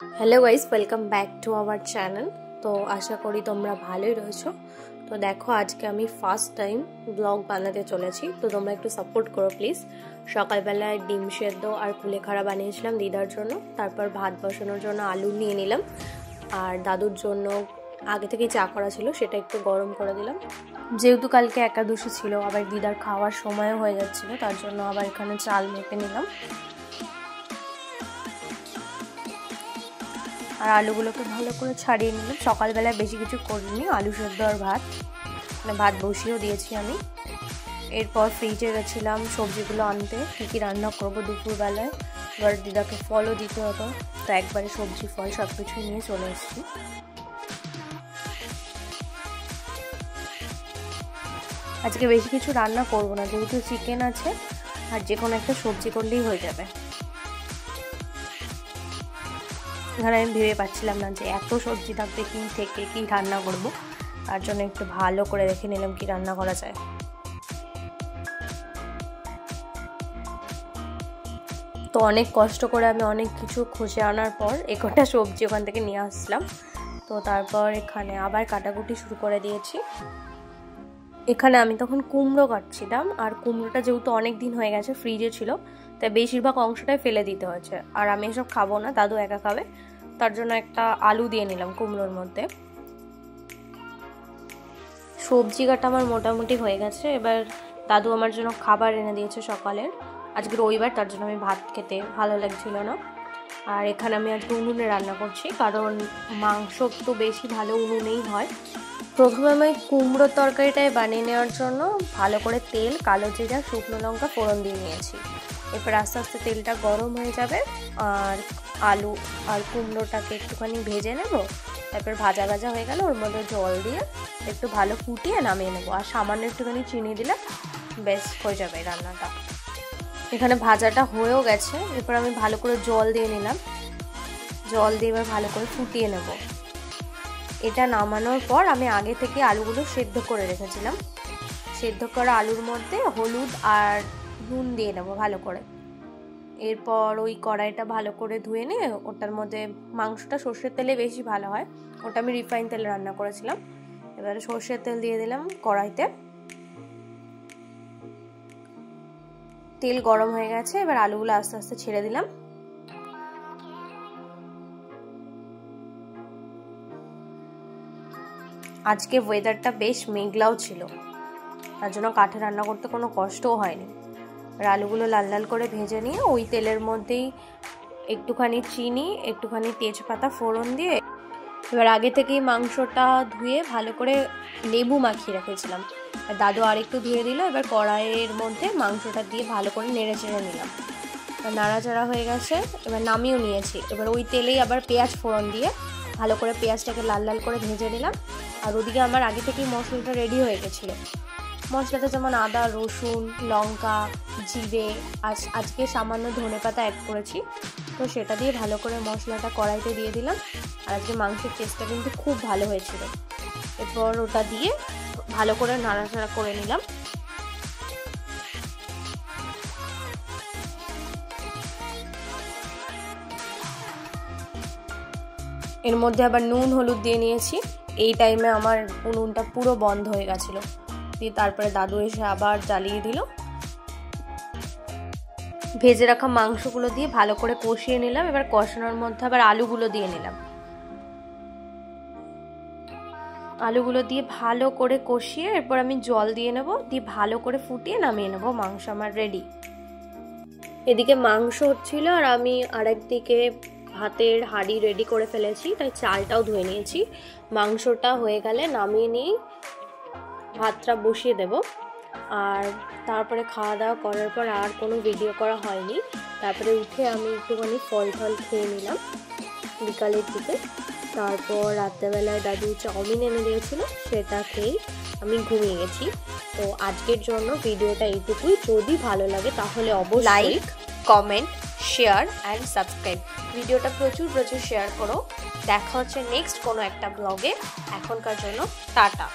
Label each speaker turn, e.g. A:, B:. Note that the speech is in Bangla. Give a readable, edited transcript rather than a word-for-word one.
A: Hello guys, welcome back to our channel. তো আশা করি তোমরা ভালোই রয়েছো। তো দেখো, আজকে আমি ফার্স্ট টাইম ব্লগ বানাতে চলেছি, তো তোমরা একটু সাপোর্ট করো প্লিজ। সকালবেলায় ডিম সেদ্ধ আর কুলেখাড়া বানিয়েছিলাম দিদার জন্য, তারপর ভাত বসানোর জন্য আলু নিয়ে নিলাম, আর দাদুর জন্য আগে থেকেই চা করা ছিল সেটা একটু গরম করে দিলাম। যেহেতু কালকে একাদশী ছিল, আবার দিদার খাওয়ার সময়ও হয়ে যাচ্ছিলো, তার জন্য আবার এখানে চাল মেপে নিলাম। আর আলুগুলোকে ভালো করে ছাড়িয়ে নিলাম। সকালবেলায় বেশি কিছু করিনি, আলু সেদ্ধ আর ভাত, মানে ভাত বসিয়েও দিয়েছি আমি। এরপর ফ্রিজে গেছিলাম সবজিগুলো আনতে, কী কী রান্না করবো দুপুরবেলায়। এবার দিদাকে ফলও দিতে হতো, তো একবারে সবজি ফল সব কিছুই নিয়ে চলে এসেছি। আজকে বেশি কিছু রান্না করবো না, যেহেতু চিকেন আছে আর যে কোনো একটা সবজি করলেই হয়ে যাবে। এখানে আমি ভেবে পাচ্ছিলাম না যে এত সবজি থাকতে কি থেকে কি রান্না করব, তার জন্য একটু ভালো করে দেখে নিলাম কি রান্না করা যায়। তো অনেক কষ্ট করে আমি অনেক কিছু খুঁজে আনার পর একটা সবজি ওখান থেকে নিয়ে আসলাম। তো তারপর এখানে আবার কাটাকুটি শুরু করে দিয়েছি। এখানে আমি তখন কুমড়ো কাটছিলাম, আর কুমড়োটা যেহেতু অনেক দিন হয়ে গেছে ফ্রিজে ছিল, তাই বেশিরভাগ অংশটাই ফেলে দিতে হয়েছে। আর আমি এসব খাবো না, দাদু একা খাবে, তার জন্য একটা আলু দিয়ে নিলাম কুমড়োর মধ্যে। সবজি কাটা আমার মোটামুটি হয়ে গেছে। এবার দাদু আমার জন্য খাবার এনে দিয়েছে সকালের। আজকে রবিবার, তার জন্য আমি ভাত খেতে ভালো লাগছিল না। আর এখানে আমি আজকে উনুনে রান্না করছি, কারণ মাংস তো বেশি ভালো উনুনেই হয়। প্রথমে আমি কুমড়োর তরকারিটাই বানিয়ে নেওয়ার জন্য ভালো করে তেল, কালো জিরা, শুকনো লঙ্কা ফোড়ন দিয়ে নিয়েছি। এরপর আস্তে আস্তে তেলটা গরম হয়ে যাবে, আর আলু আর কুমড়োটাকে একটুখানি ভেজে নেব। তারপর ভাজা ভাজা হয়ে গেলে ওর মধ্যে জল দিয়ে একটু ভালো ফুটিয়ে নামিয়ে নেবো, আর সামান্য একটুখানি চিনি দিলে বেশ হয়ে যাবে রান্নাটা। এখানে ভাজাটা হয়েও গেছে। এরপর আমি ভালো করে জল দিয়ে নিলাম, জল দিয়ে এবার ভালো করে ফুটিয়ে নেব। এটা নামানোর পর আমি আগে থেকে আলুগুলো সেদ্ধ করে রেখেছিলাম, সেদ্ধ করা আলুর মধ্যে হলুদ আর নুন দিয়ে নেবো ভালো করে। এরপর ওই কড়াইটা ভালো করে ধুয়ে নিয়ে ওটার মধ্যে মাংসটা সর্ষের তেলে বেশি ভালো হয়, ওটা আমি রিফাইন তেলে রান্না করেছিলাম। এবারে সর্ষের তেল দিয়ে দিলাম কড়াইতে, তেল গরম হয়ে গেছে। এবার আলুগুলো আস্তে আস্তে ছেড়ে দিলাম। আজকে ওয়েদারটা বেশ মেঘলাও ছিল, তার জন্য কাঠে রান্না করতে কোনো কষ্টও হয়নি। আর আলুগুলো লাল লাল করে ভেজে নিয়ে ওই তেলের মধ্যেই একটুখানি চিনি, একটুখানি তেজপাতা ফোড়ন দিয়ে, এবার আগে থেকেই মাংসটা ধুয়ে ভালো করে লেবু মাখিয়ে রেখেছিলাম, আর দাদু আর একটু ধুয়ে দিল। এবার কড়াইয়ের মধ্যে মাংসটা দিয়ে ভালো করে নেড়ে চেড়ে নিলাম, নাড়াচাড়া হয়ে গেছে। এবার নামিয়েও নিয়েছি। এবার ওই তেলেই আবার পেঁয়াজ ফোড়ন দিয়ে ভালো করে পেঁয়াজটাকে লাল লাল করে ভেজে নিলাম। আর ওদিকে আমার আগে থেকেই মশলাটা রেডি হয়ে গেছিলো। মশলাটা যেমন আদা, রসুন, লঙ্কা, জিরে, আজকে সামান্য ধনেপাতা অ্যাড করেছি, তো সেটা দিয়ে ভালো করে মশলাটা কড়াইতে দিয়ে দিলাম। আর আজকে মাংসের টেস্টটা কিন্তু খুব ভালো হয়েছিল। এরপর ওটা দিয়ে ভালো করে নাড়াচাড়া করে নিলাম। এর মধ্যে আবার নুন হলুদ দিয়ে নিয়েছি। এই টাইমে আমার উনুনটা পুরো বন্ধ হয়ে গেছিলো, দিয়ে তারপরে দাদু এসে আবার জ্বালিয়ে দিল। ভেজে রাখা মাংসগুলো দিয়ে ভালো করে কষিয়ে নিলাম। এবার কষানোর মধ্যে আবার আলুগুলো দিয়ে নিলাম, আলুগুলো দিয়ে ভালো করে কষিয়ে এরপর আমি জল দিয়ে নেব, দিয়ে ভালো করে ফুটিয়ে নামিয়ে নেব। মাংস আমার রেডি। এদিকে মাংস হচ্ছিল, আর আমি আরেকদিকে ভাতের হাঁড়ি রেডি করে ফেলেছি, তাই চালটাও ধুয়ে নিয়েছি। মাংসটা হয়ে গেলে নামিয়ে নিয়ে ভাতটা বসিয়ে দেব। আর তারপরে খাওয়া দাওয়া করার পর আর কোনো ভিডিও করা হয়নি। তারপরে উঠে আমি একটুখানি ফল টল খেয়ে নিলাম বিকালের দিকে। তারপর রাত্রেবেলায় দাদু চাউমিন এনে দিয়েছিল, সেটা খেয়েই আমি ঘুমিয়ে গেছি। তো আজকের জন্য ভিডিওটা এইটুকুই। যদি ভালো লাগে তাহলে অবশ্যই like, comment, share and subscribe. ভিডিওটা প্রচুর শেয়ার করো। দেখা হচ্ছে নেক্সট কোনো একটা ব্লগে। এখনকার জন্য টাটা।